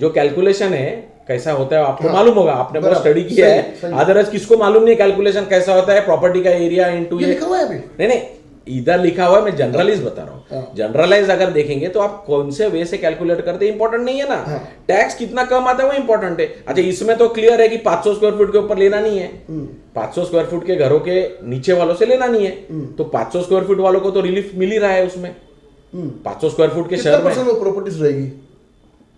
जो कैलकुलेशन है कैसा होता है आपको मालूम होगा, आपने बहुत स्टडी किया है। अदरवाइज किसको मालूम नहीं कैलकुलेशन कैसा होता है, प्रॉपर्टी का एरिया इनटू ये लिखा हुआ है अभी? नहीं, इधर लिखा हुआ है, मैं जनरलाइज बता रहा हूँ। जनरलाइज अगर देखेंगे तो आप कौन से वे से कैलकुलेट करते हैं इंपॉर्टेंट नहीं है ना, टैक्स कितना कम आता है वो इंपॉर्टेंट है। अच्छा, इसमें तो क्लियर है कि 500 स्क्वायर फुट के ऊपर लेना नहीं है, 500 स्क्वायर फुट के घरों के नीचे वालों से लेना नहीं है, तो 500 स्क्वायर फुट वालों को तो रिलीफ मिल ही रहा है उसमें। 500 स्क्वायर फुट के शहर में प्रॉपर्टीज रहेगी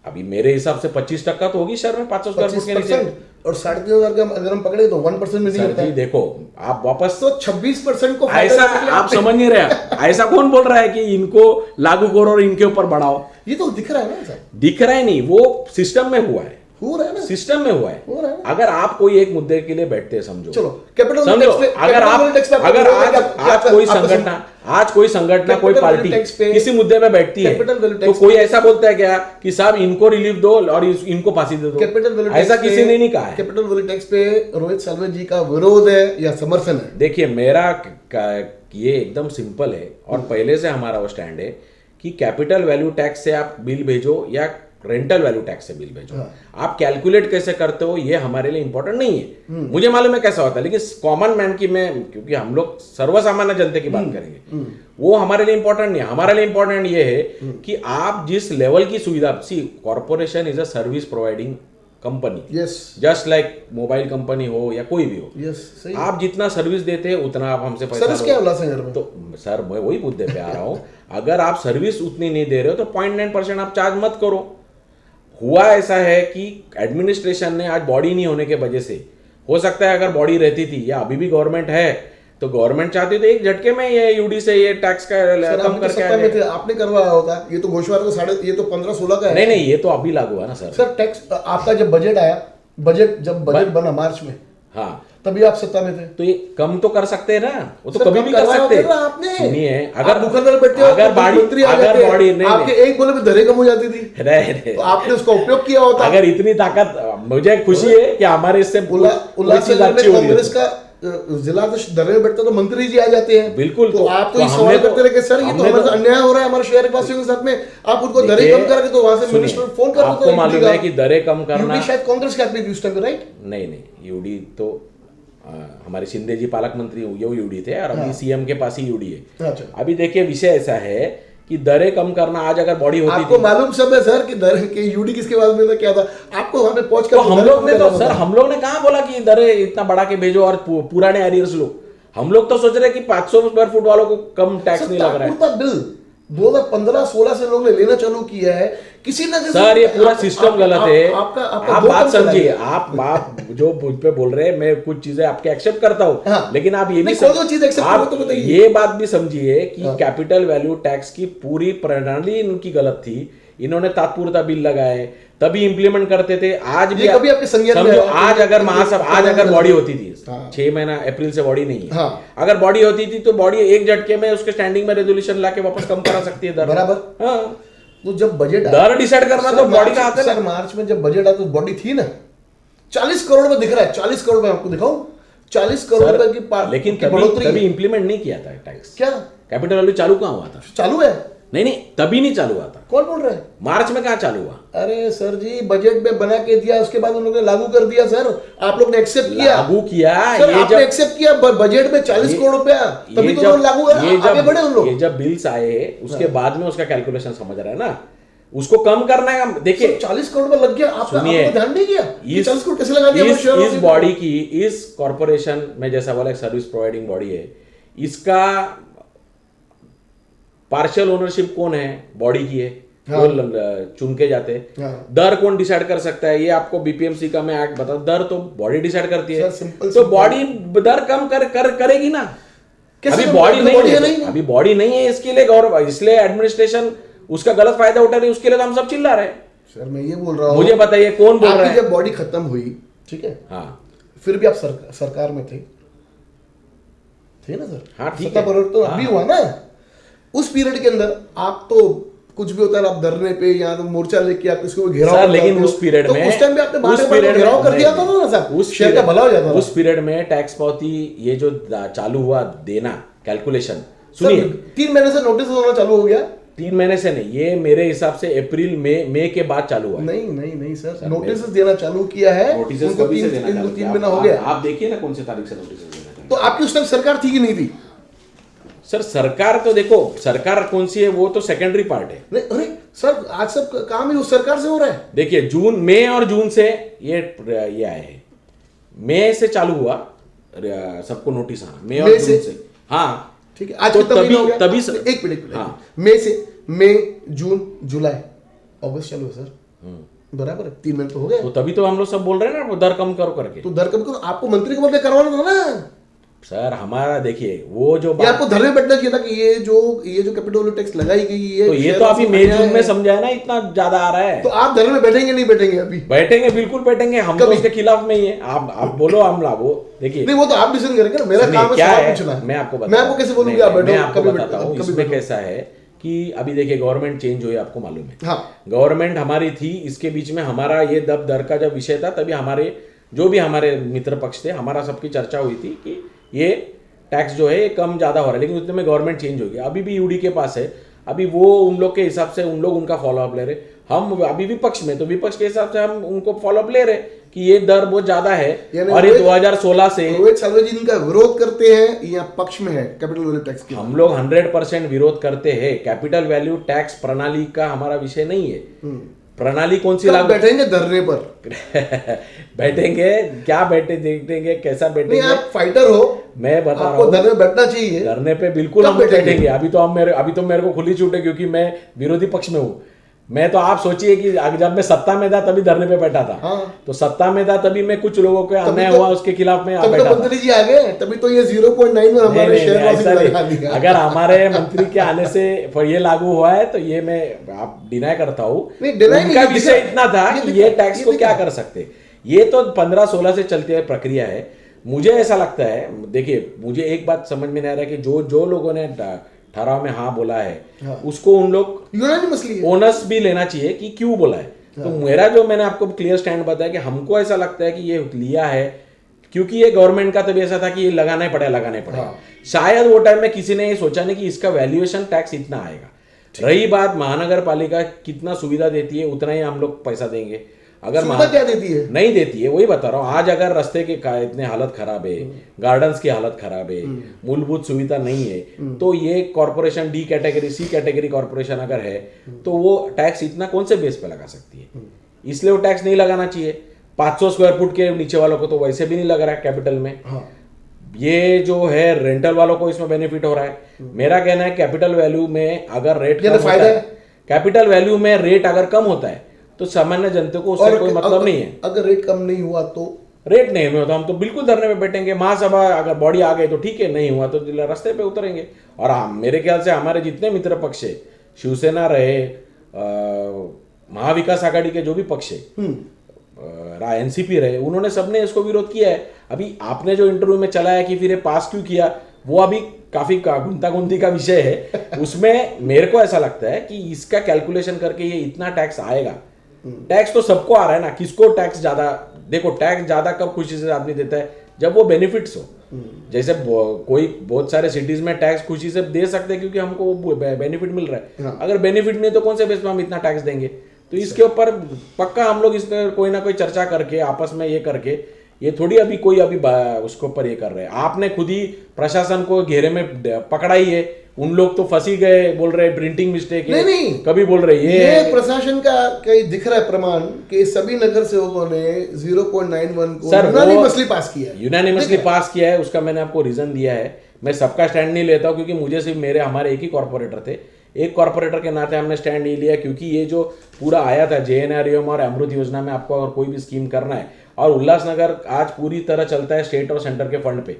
अभी मेरे हिसाब से 25% तो होगी शहर में 500 स्क्वायर फुट के नीचे, और 3,500 का अगर हम पकड़े तो 1% में नहीं होता है। देखो आप वापस तो 26% को ऐसा आप समझ नहीं रहे, ऐसा कौन बोल रहा है कि इनको लागू करो और इनके ऊपर बढ़ाओ? ये तो दिख रहा है ना सर, दिख रहा है नहीं, वो सिस्टम में हुआ है, हो रहा है ना, सिस्टम में हुआ है। हो रहा है। अगर आप कोई एक मुद्दे के लिए बैठते हैं, समझो, चलो कैपिटल समझो, अगर आज कोई संगठन कोई पार्टी किसी मुद्दे पे बैठती है तो कोई ऐसा बोलता है क्या कि साहब इनको रिलीफ दो और इनको फांसी दे दो? कैपिटल वैल्यू ऐसा किसी ने नहीं कहा है। कैपिटल वैल्यू टैक्स पे रोहित साल्वे जी का विरोध है या समर्थन है? देखिए, मेरा ये एकदम सिंपल है और पहले से हमारा वो स्टैंड है कि कैपिटल वैल्यू टैक्स से आप बिल भेजो या रेंटल वैल्यू टैक्स से बिल भेजो, आप कैलकुलेट कैसे करते हो ये हमारे लिए इंपॉर्टेंट नहीं है। मुझे मालूम है कैसा होता है, लेकिन कॉमन मैन की मैं, क्योंकि हम लोग सर्वसामान्य जनता की बात करेंगे, वो हमारे लिए इंपॉर्टेंट नहीं है। हमारे लिए इंपॉर्टेंट ये है कि आप जिस लेवल की सुविधा, C corporation is a service providing company, just like mobile company हो या कोई भी हो, आप जितना सर्विस देते हैं उतना आप हमसे पैसा लो। तो सर मैं वही मुद्दे पे आ रहा हूँ, अगर आप सर्विस उतनी नहीं दे रहे हो तो 0.9% आप चार्ज मत करो। हुआ ऐसा है कि एडमिनिस्ट्रेशन ने आज बॉडी नहीं होने के वजह से, हो सकता है अगर बॉडी रहती थी या अभी भी गवर्नमेंट है तो गवर्नमेंट चाहती थी एक झटके में ये यूडी से ये टैक्स का कम करके आपने करवाया होता। ये तो घोषवार का ये तो 15-16 का है। नहीं, ये तो अभी लागू हुआ ना सर टैक्स आपका जब बजट आया, जब बजट बना मार्च में, हाँ तभी आप सत्ता में थे, तो ये कम तो कर सकते हैं ना, वो तो कभी भी कर सकते हैं। आपने सुनिए, अगर बैठे अगर बॉडी नहीं, आपके एक बोले में दरें कम हो जाती थी, तो आपने उसका उपयोग किया होता। अगर इतनी ताकत, मुझे खुशी है कि हमारे इससे कांग्रेस का जिला दरे बैठता तो मंत्री जी आ जाते हैं। बिल्कुल, तो आप तो सवाल करते रहे कि सर ये तो हमारे अन्याय हो रहा है हमारे शहर वासियों के साथ में, आप उनको दरें कम करके तो वहां से मिनिस्टर फोन कर, आपको मालूम है कि दरें कम करना शायद कांग्रेस के आदमी उस टाइम, राइट? नहीं, यूडी तो हमारे शिंदे जी पालक मंत्री ये यूडी थे और अभी सीएम के पास ही यूडी है। अभी देखिए, विषय ऐसा है कि दरें कम करना, आज अगर बॉडी होती आपको मालूम सब है सर कि दर के यूडी किसके बाद में क्या था, आपको वहां पे पहुंच कर तो हम लोग ने तो सर, हम लोग ने कहा बोला कि दरें इतना बढ़ा के भेजो और पुराने एरियर्स लो। हम लोग तो सोच रहे कि 500 स्क्वायर फुट वालों को कम टैक्स नहीं लग रहा है। बिल 2015-16 से लोग ने लेना चालू किया है, किसी ना किसी सर ये पूरा सिस्टम गलत है। आप बात समझिए, आप जो मुझ पे बोल रहे हैं, मैं कुछ चीजें आपके एक्सेप्ट करता हूँ, लेकिन आप ये भी आप ये बात भी समझिए कि कैपिटल वैल्यू टैक्स की पूरी प्रणाली इनकी गलत थी। इन्होंने तात्पुरता बिल लगाए, तभी इंप्लीमेंट करते थे। आज भी कभी आपके समझो, आज अगर बॉडी होती थी 6 महीना अप्रैल से बॉडी नहीं है, अगर बॉडी होती थी तो बॉडी एक झटके में उसके स्टैंडिंग में रेजोल्यूशन लाके वापस कम करा सकती है दर। बराबर। हाँ, तो जब बजट दर डिसाइड करना तो बॉडी का हाथ है। सर मार्च में जब बजट आया तो बॉडी थी ना, 40 करोड़ में दिख रहा है, 40 करोड़ में आपको दिखाऊं, 40 करोड़ रुपए की, लेकिन कभी इंप्लीमेंट नहीं किया था टैक्स। क्या कैपिटल वैल्यू चालू कहाँ हुआ था? चालू है, नहीं, तभी नहीं चालू हुआ था। कौन बोल रहा है? मार्च में कहाँ चालू हुआ? अरे सर जी, बजट में बना के दिया, उसके बाद उन लोगों ने लागू कर दिया। सर आप लोग ने एक्सेप्ट किया, लागू किया, सर आपने एक्सेप्ट किया बजट में 40 करोड़ रुपया, तभी तो लागू हुआ। आगे बढ़े उन लोग। ये जब बिल्स आए उसके बाद में उसका कैलकुलेशन समझ रहा है ना, उसको कम करना है। देखिए 40 करोड़ में लग गया, आपने ध्यान नहीं किया 40 करोड़ कैसे लगा दिया? इस बॉडी की, इस कॉर्पोरेशन में जैसा बोला सर्विस प्रोवाइडिंग बॉडी है, इसका पार्शियल ओनरशिप कौन है? बॉडी की है, चुन के जाते। दर कौन डिसाइड कर सकता है? ये आपको बीपीएमसी का मैं एक्ट बता, दर तो बॉडी डिसाइड करती है। तो बॉडी दर कम करेगी ना। अभी बॉडी नहीं है, इसके लिए गवर्नमेंट, इसलिए एडमिनिस्ट्रेशन उसका गलत फायदा उठा रहे, उसके लिए तो हम सब चिल्ला रहे हैं। सर मैं ये बोल रहा हूँ, मुझे बताइए कौन बोल रहा आपकी है? जब बॉडी खत्म हुई, ठीक है, हाँ फिर भी आप सरकार में थे ना सर? हाँ, ठीक सत्ता है। परिवर्तन हाँ, अभी हुआ ना, उस पीरियड के अंदर आप तो कुछ भी होता है आप धरने पे या तो मोर्चा लेके आप इसको घेराव सर, कर लेकिन जाते हो। उस पीरियड तो में, उस टाइम पे आपने उस बार पीरियड में घेराव कर दिया था नहीं, ना सर, उस शहर का भला हो जाता था। उस पीरियड में टैक्स पावती ये जो चालू हुआ देना कैलकुलेशन, सर सुनिए, 3 महीने से नोटिस होना चालू हो गया। 3 महीने से नहीं, ये मेरे हिसाब से अप्रैल मई के बाद चालू हुआ है। नहीं सर, नोटिस देना चालू किया है नोटिस उनको, कभी से देना चालू 3 किया? महीना हो गया। आप देखिए ना कौन से तारीख से नोटिस देना चालू। तो आपकी उस टाइम सरकार थी कि नहीं थी? सर सरकार तो देखो, सरकार कौन सी है वो तो सेकेंडरी पार्ट है। नहीं, अरे सर आज सब काम ही उस सरकार से हो रहा है। देखिए मई और जून से ये आए हैं, मई से चालू हुआ सबको नोटिस आना, मई और मई जून से? से, हाँ ठीक है, आज तो कितना महीना हो गया? तभी एक मिनट, हाँ। मई से, मई जून जुलाई अगस्त चालू है सर, बराबर है, 3 महीने तो हो गए। तो तभी तो हम लोग सब बोल रहे हैं ना दर कम करो करके। तो दर कम करो, आपको मंत्री को बदले करवाना था ना। सर हमारा देखिए वो जो ये आपको धरने बैठना चाहिए था कि ये जो कैपिटल वैल्यू टैक्स लगाई गई है, तो ये तो अभी मई जून में समझा है ना, इतना ज्यादा आ रहा है। तो आप धरने में बैठेंगे नहीं बैठेंगे? अभी बैठेंगे, बिल्कुल बैठेंगे, हम तो इसके खिलाफ में ही है। आप बोलो, हम ला वो देखिए, नहीं वो तो आप डिसीजन करेंगे ना, मेरा काम है क्या सवाल है, पूछना। मैं आपको मैं आपको कैसे बोलूँ कि आप बैठो? मैं आपको कभी बताता हूँ, कभी इसमें कैसा है कि अभी देखिए गवर्नमेंट चेंज हुई, आपको मालूम है। हाँ, गवर्नमेंट हमारी थी, इसके बीच में हमारा ये दर का जब विषय था, तभी हमारे जो भी हमारे मित्र पक्ष थे, हमारा सबकी चर्चा हुई थी कि ये टैक्स जो है ये कम ज़्यादा हो रहा है, लेकिन उतने में गवर्नमेंट चेंज हो गया। अभी भी यूडी के पास है, अभी वो उन लोग के हिसाब से उन लोग उनका फॉलोअप ले रहे, हम अभी विपक्ष में, तो विपक्ष के हिसाब से हम उनको फॉलोअप ले रहे कि ये दर बहुत ज़्यादा है। और ये 2016 से रोहित सालवे जी इनका विरोध करते हैं या पक्ष में है कैपिटल वैल्यू टैक्स के? हम लोग 100% विरोध करते हैं। कैपिटल वैल्यू टैक्स प्रणाली का हमारा विषय नहीं है। प्रणाली कौन सी लागू? बैठेंगे धरने पर? बैठेंगे क्या, बैठेंगे कैसा नहीं, बैठेंगे? आप फाइटर हो, मैं बता रहा आपको हूँ, धरने में बैठना चाहिए। धरने पे बिल्कुल कब हम लोग बैठेंगे? बैठेंगे। अभी तो मेरे को खुली छूट है, क्योंकि मैं विरोधी पक्ष में हूँ। मैं तो, आप सोचिए कि जब मैं सत्ता में था तभी धरने पे बैठा था। हाँ। तो सत्ता में था तभी मैं कुछ लोगों को अन्याय हुआ उसके खिलाफ में तभी बैठा तो था। मंत्री जी आ गए, तभी तो ये 0.9 में हमारे नहीं, शेयर ऐसा नहीं। लगा दिया। अगर हमारे मंत्री के आने से ये लागू हुआ है तो ये मैं आप डिनाई करता हूँ। नहीं, deny उनका नहीं, विषय इतना था कि ये टैक्स को क्या दिखा। कर सकते। ये तो 15-16 से चलती है प्रक्रिया है। मुझे ऐसा लगता है, देखिए मुझे एक बात समझ में नहीं आ रहा है कि जो लोगों ने ठहराव में हाँ बोला है, हाँ। उसको उन लोग यूनानिमसली है। ओनस भी लेना चाहिए कि क्यों बोला है। तो मेरा जो, मैंने आपको क्लियर स्टैंड बताया कि हमको ऐसा लगता है कि ये लिया है क्योंकि ये गवर्नमेंट का तभी ऐसा था कि ये लगाना ही पड़ेगा। हाँ। शायद वो टाइम में किसी ने ये सोचा नहीं कि इसका वैल्यूएशन टैक्स इतना आएगा। रही बात महानगर पालिका कितना सुविधा देती है, उतना ही हम लोग पैसा देंगे। अगर सुविधा क्या देती है? नहीं देती है, वही बता रहा हूँ। आज अगर रास्ते के इतने हालत खराब है, गार्डन्स की हालत खराब है, मूलभूत सुविधा नहीं है, तो ये कॉर्पोरेशन डी कैटेगरी, सी कैटेगरी कॉर्पोरेशन अगर है तो वो टैक्स इतना कौन से बेस पे लगा सकती है? इसलिए वो टैक्स नहीं लगाना चाहिए। 500 स्क्वायर फुट के नीचे वालों को तो वैसे भी नहीं लग रहा है कैपिटल में। हाँ। ये जो है रेंटल वालों को इसमें बेनिफिट हो रहा है। मेरा कहना है कैपिटल वैल्यू में अगर रेट कम होता है, कैपिटल वैल्यू में रेट अगर कम होता है तो सामान्य जनता को उससे कोई मतलब नहीं है। अगर रेट कम नहीं हुआ तो रेट नहीं हुआ तो हम तो बिल्कुल धरने में बैठेंगे। महासभा अगर बॉडी आ गई तो ठीक है, नहीं हुआ तो रास्ते पे उतरेंगे। और मेरे ख्याल से हमारे जितने मित्र पक्ष है, शिवसेना रहे, महाविकास आघाड़ी के जो भी पक्ष है, एनसीपी रहे, उन्होंने सबने इसको विरोध किया है। अभी आपने जो इंटरव्यू में चलाया कि फिर ये पास क्यों किया, वो अभी काफी गुंतागुंती का विषय है। उसमें मेरे को ऐसा लगता है कि इसका कैलकुलेशन करके ये इतना टैक्स आएगा। टैक्स तो सबको आ रहा है ना, किसको टैक्स ज्यादा? देखो टैक्स ज्यादा कब खुशी से आदमी देता है? जब वो बेनिफिट्स हो। जैसे कोई बहुत सारे सिटीज में टैक्स खुशी से दे सकते हैं क्योंकि हमको वो बेनिफिट मिल रहा है। हाँ। अगर बेनिफिट नहीं तो कौन से बेस पे हम इतना टैक्स देंगे? तो इसके ऊपर पक्का हम लोग इसमें कोई ना कोई चर्चा करके आपस में ये करके, ये थोड़ी अभी कोई उसके ऊपर ये कर रहे हैं। आपने खुद ही प्रशासन को घेरे में पकड़ा ही है। उन लोग तो फंसी गए, बोल रहे प्रिंटिंग मिस्टेक है, नहीं, कभी बोल रहे ये प्रशासन का कहीं दिख रहा है प्रमाण कि सभी नगर सेवकों ने 0.91 को यूनानिमसली पास किया है। यूनानिमसली पास किया है। उसका मैंने आपको रीजन दिया है। मैं सबका स्टैंड नहीं लेता हूँ क्योंकि मुझे सिर्फ हमारे एक ही कॉर्पोरेटर थे। एक कॉर्पोरेटर के नाते हमने स्टैंड ये लिया क्योंकि ये जो पूरा आया था JNREM और अमृत योजना में, आपको अगर कोई भी स्कीम करना है, और उल्लासनगर आज पूरी तरह चलता है स्टेट और सेंटर के फंड पे।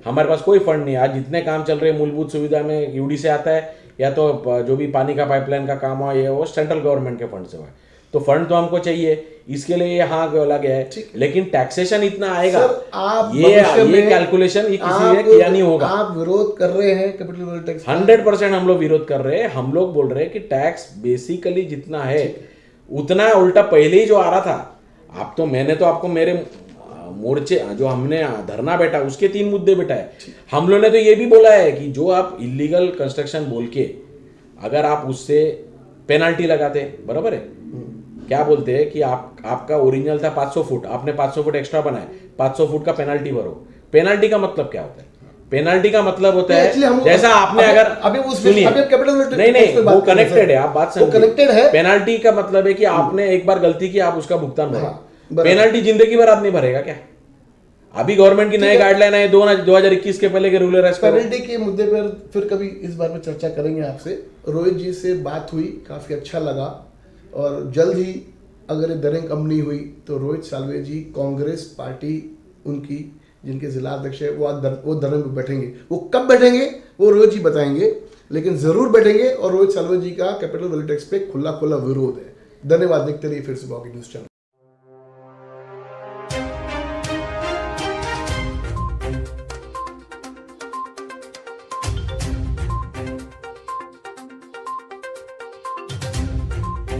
हमारे पास कोई फंड नहीं है। आज जितने काम चल रहे हैं मूलभूत सुविधा में यूडी से आता है, या तो जो भी पानी का पाइपलाइन का काम हुआ ये वो सेंट्रल गवर्नमेंट के फंड से हुआ है। तो फंड तो हमको चाहिए, इसके लिए ये हाँ बोला गया है, लेकिन टैक्सेशन इतना आएगा सर, आप ये कैलकुलेशन किसी ने किया नहीं होगा। आप विरोध कर रहे हैं कैपिटल वैल्यू टैक्स? 100% हम लोग विरोध कर रहे हैं। हम लोग बोल रहे हैं कि टैक्स बेसिकली जितना है उतना उल्टा पहले ही जो आ रहा था। आप तो मैंने तो आपको मेरे मोर्चे जो हमने धरना बैठा उसके 3 मुद्दे बैठाए। हम लोगों ने तो ये भी बोला है कि जो आप इलीगल कंस्ट्रक्शन बोल के अगर आप उससे पेनल्टी लगाते, बराबर है, क्या बोलते हैं कि आपका ओरिजिनल था 500 फुट, आपने 500 फुट एक्स्ट्रा बनाया, 500 फुट का पेनल्टी भरो। पेनल्टी का मतलब क्या होता है? पेनल्टी का मतलब होता है जैसा आपने अगर सुनिए, नहीं वो कनेक्टेड है, आप बात समझिए, कनेक्टेड है। पेनल्टी का मतलब है कि आपने एक बार गलती की, आप उसका भुगतान भरो। बराबर। पेनल्टी जिंदगी भर आदमी भरेगा क्या? अभी गवर्नमेंट की नई गाइडलाइन है 2021 के पहले के रूलर पेनल्टी के मुद्दे पर फिर कभी इस बारे में चर्चा करेंगे आपसे। रोहित जी से बात हुई, काफी अच्छा लगा, और जल्द ही अगर ये दरें कम नहीं हुई तो रोहित साल्वे जी कांग्रेस पार्टी उनकी जिनके जिला अध्यक्ष है वो दरें में बैठेंगे। वो कब बैठेंगे वो रोहित जी बताएंगे, लेकिन जरूर बैठेंगे। और रोहित साल्वे जी का कैपिटल वैल्यू टैक्स पे खुला खुला विरोध है। धन्यवाद। देखते रहिए फिर से बॉगी न्यूज चैनल।